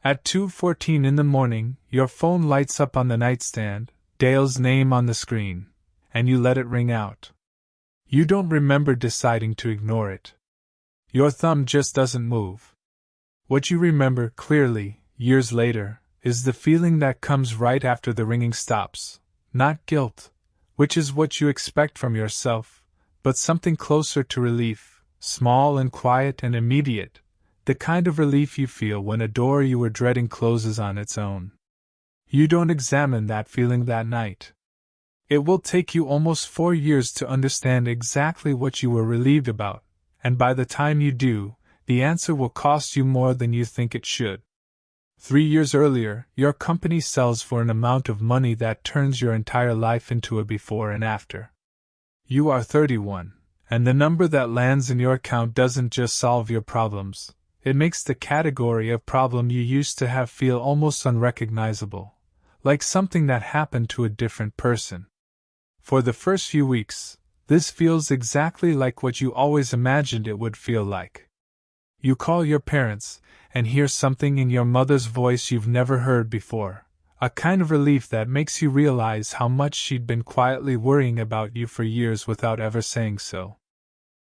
At 2:14 in the morning, your phone lights up on the nightstand, Dale's name on the screen, and you let it ring out. You don't remember deciding to ignore it. Your thumb just doesn't move. What you remember clearly, years later, is the feeling that comes right after the ringing stops. Not guilt, which is what you expect from yourself, but something closer to relief, small and quiet and immediate, the kind of relief you feel when a door you were dreading closes on its own. You don't examine that feeling that night. It will take you almost 4 years to understand exactly what you were relieved about, and by the time you do, the answer will cost you more than you think it should. 3 years earlier, your company sells for an amount of money that turns your entire life into a before and after. You are 31, and the number that lands in your account doesn't just solve your problems, it makes the category of problem you used to have feel almost unrecognizable, like something that happened to a different person. For the first few weeks, this feels exactly like what you always imagined it would feel like. You call your parents, and hear something in your mother's voice you've never heard before, a kind of relief that makes you realize how much she'd been quietly worrying about you for years without ever saying so.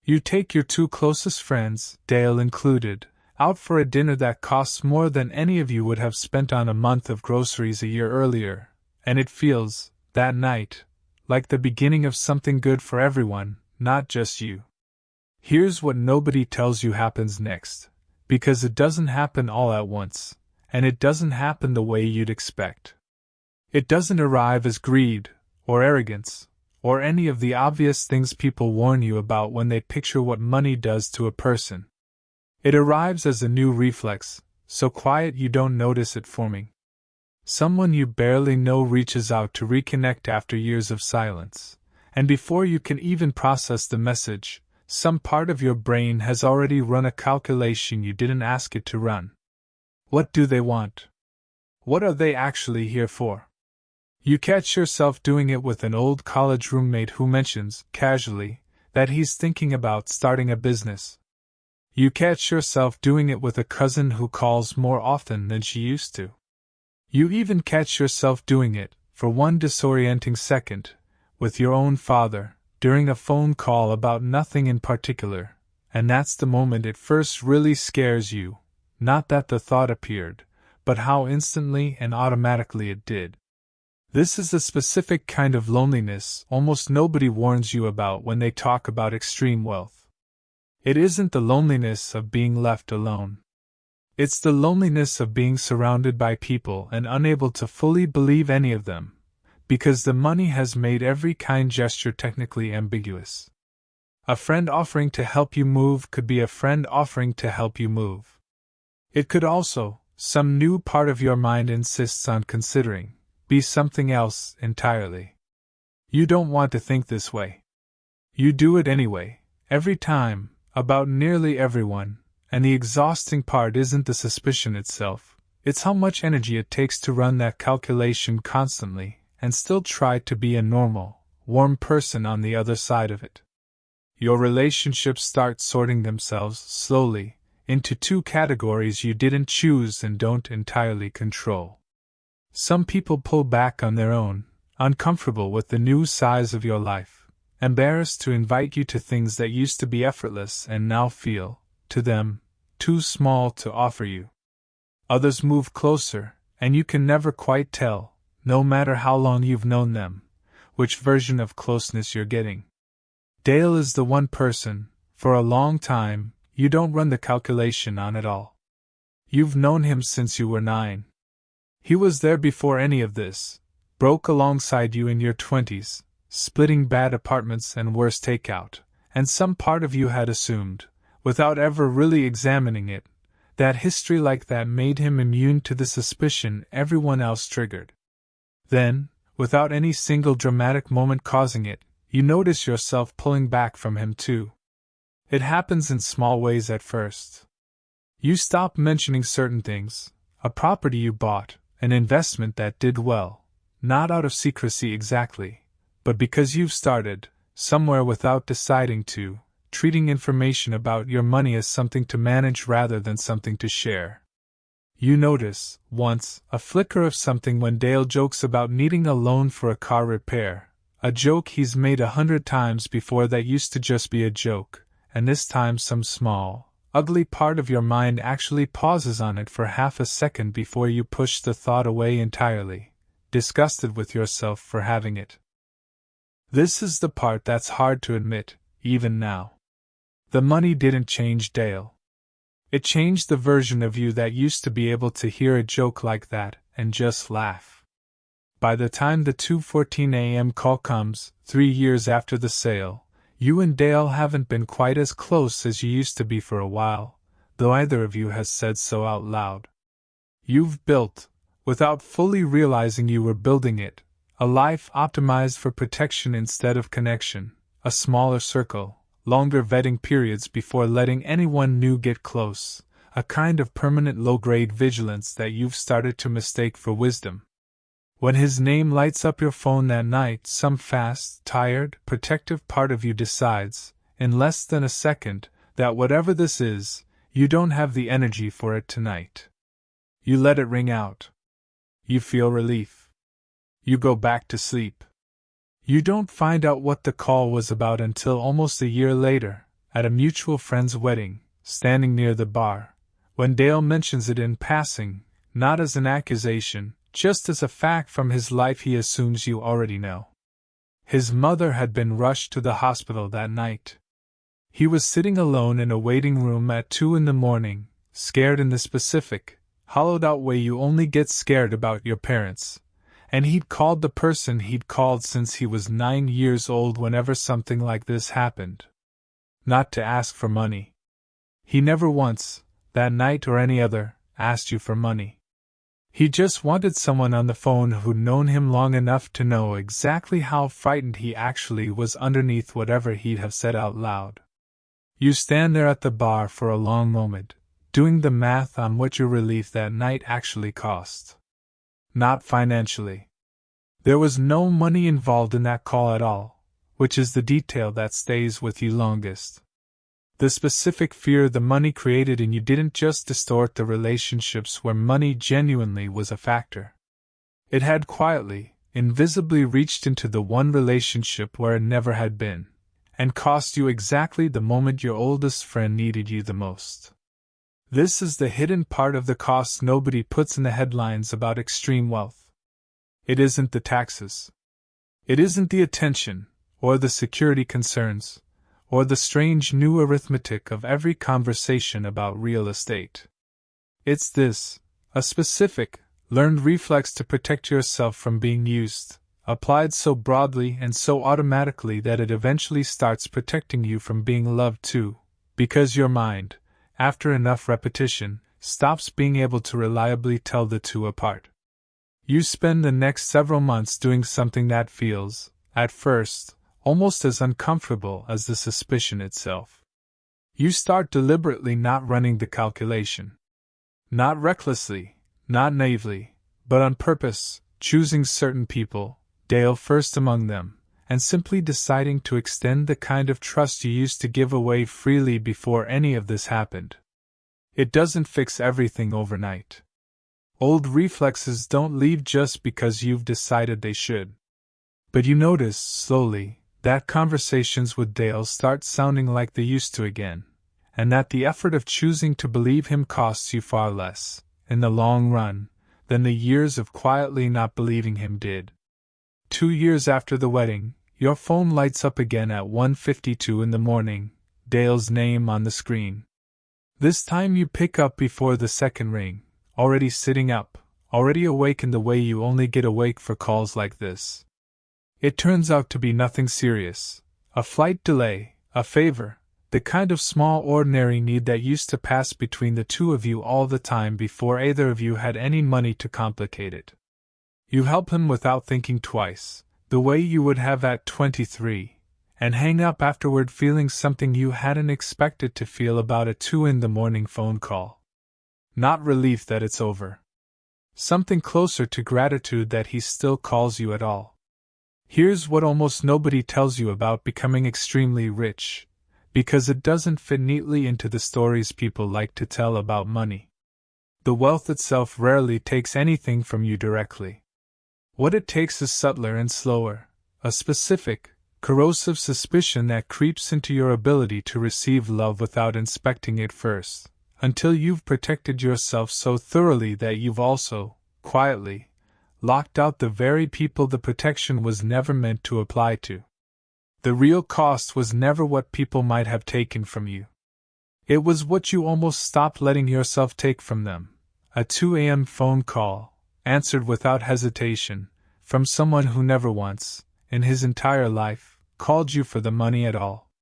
You take your 2 closest friends, Dale included, out for a dinner that costs more than any of you would have spent on a month of groceries a year earlier, and it feels, that night, like the beginning of something good for everyone, not just you. Here's what nobody tells you happens next, because it doesn't happen all at once, and it doesn't happen the way you'd expect. It doesn't arrive as greed, or arrogance, or any of the obvious things people warn you about when they picture what money does to a person. It arrives as a new reflex, so quiet you don't notice it forming. Someone you barely know reaches out to reconnect after years of silence, and before you can even process the message, some part of your brain has already run a calculation you didn't ask it to run. What do they want? What are they actually here for? You catch yourself doing it with an old college roommate who mentions, casually, that he's thinking about starting a business. You catch yourself doing it with a cousin who calls more often than she used to. You even catch yourself doing it, for one disorienting second, with your own father, during a phone call about nothing in particular, and that's the moment it first really scares you, not that the thought appeared, but how instantly and automatically it did. This is a specific kind of loneliness almost nobody warns you about when they talk about extreme wealth. It isn't the loneliness of being left alone. It's the loneliness of being surrounded by people and unable to fully believe any of them, because the money has made every kind gesture technically ambiguous. A friend offering to help you move could be a friend offering to help you move. It could also, some new part of your mind insists on considering, be something else entirely. You don't want to think this way. You do it anyway, every time, about nearly everyone. And the exhausting part isn't the suspicion itself, it's how much energy it takes to run that calculation constantly and still try to be a normal, warm person on the other side of it. Your relationships start sorting themselves slowly into 2 categories you didn't choose and don't entirely control. Some people pull back on their own, uncomfortable with the new size of your life, embarrassed to invite you to things that used to be effortless and now feel, to them, too small to offer you. Others move closer, and you can never quite tell, no matter how long you've known them, which version of closeness you're getting. Dale is the one person, for a long time, you don't run the calculation on at all. You've known him since you were 9. He was there before any of this, broke alongside you in your 20s, splitting bad apartments and worse takeout, and some part of you had assumed, without ever really examining it, that history like that made him immune to the suspicion everyone else triggered. Then, without any single dramatic moment causing it, you notice yourself pulling back from him too. It happens in small ways at first. You stop mentioning certain things, a property you bought, an investment that did well, not out of secrecy exactly, but because you've started, somewhere without deciding to, treating information about your money as something to manage rather than something to share. You notice, once, a flicker of something when Dale jokes about needing a loan for a car repair, a joke he's made 100 times before that used to just be a joke, and this time some small, ugly part of your mind actually pauses on it for half a second before you push the thought away entirely, disgusted with yourself for having it. This is the part that's hard to admit, even now. The money didn't change Dale. It changed the version of you that used to be able to hear a joke like that and just laugh. By the time the 2:14 a.m. call comes, 3 years after the sale, you and Dale haven't been quite as close as you used to be for a while, though either of you has said so out loud. You've built, without fully realizing you were building it, a life optimized for protection instead of connection, a smaller circle, longer vetting periods before letting anyone new get close, a kind of permanent low-grade vigilance that you've started to mistake for wisdom. When his name lights up your phone that night, some fast, tired, protective part of you decides, in less than a second, that whatever this is, you don't have the energy for it tonight. You let it ring out. You feel relief. You go back to sleep. You don't find out what the call was about until almost a year later, at a mutual friend's wedding, standing near the bar, when Dale mentions it in passing, not as an accusation, just as a fact from his life he assumes you already know. His mother had been rushed to the hospital that night. He was sitting alone in a waiting room at 2 a.m, scared in the specific, hollowed-out way you only get scared about your parents, and he'd called the person he'd called since he was 9 years old whenever something like this happened. Not to ask for money. He never once, that night or any other, asked you for money. He just wanted someone on the phone who'd known him long enough to know exactly how frightened he actually was underneath whatever he'd have said out loud. You stand there at the bar for a long moment, doing the math on what your relief that night actually cost. Not financially. There was no money involved in that call at all, which is the detail that stays with you longest. The specific fear the money created in you didn't just distort the relationships where money genuinely was a factor. It had quietly, invisibly reached into the one relationship where it never had been, and cost you exactly the moment your oldest friend needed you the most. This is the hidden part of the cost nobody puts in the headlines about extreme wealth. It isn't the taxes. It isn't the attention, or the security concerns, or the strange new arithmetic of every conversation about real estate. It's this, a specific, learned reflex to protect yourself from being used, applied so broadly and so automatically that it eventually starts protecting you from being loved too, because your mind, after enough repetition, stops being able to reliably tell the two apart. You spend the next several months doing something that feels, at first, almost as uncomfortable as the suspicion itself. You start deliberately not running the calculation. Not recklessly, not naively, but on purpose, choosing certain people, Dale first among them, and simply deciding to extend the kind of trust you used to give away freely before any of this happened. It doesn't fix everything overnight. Old reflexes don't leave just because you've decided they should. But you notice, slowly, that conversations with Dale start sounding like they used to again, and that the effort of choosing to believe him costs you far less, in the long run, than the years of quietly not believing him did. 2 years after the wedding, your phone lights up again at 1:52 a.m, Dale's name on the screen. This time you pick up before the second ring, already sitting up, already awake in the way you only get awake for calls like this. It turns out to be nothing serious, a flight delay, a favor, the kind of small ordinary need that used to pass between the two of you all the time before either of you had any money to complicate it. You help him without thinking twice, the way you would have at 23, and hang up afterward feeling something you hadn't expected to feel about a 2 a.m. phone call. Not relief that it's over. Something closer to gratitude that he still calls you at all. Here's what almost nobody tells you about becoming extremely rich, because it doesn't fit neatly into the stories people like to tell about money. The wealth itself rarely takes anything from you directly. What it takes is subtler and slower, a specific, corrosive suspicion that creeps into your ability to receive love without inspecting it first, until you've protected yourself so thoroughly that you've also, quietly, locked out the very people the protection was never meant to apply to. The real cost was never what people might have taken from you. It was what you almost stopped letting yourself take from them. A 2 a.m. phone call, answered without hesitation, from someone who never once, in his entire life, called you for the money at all.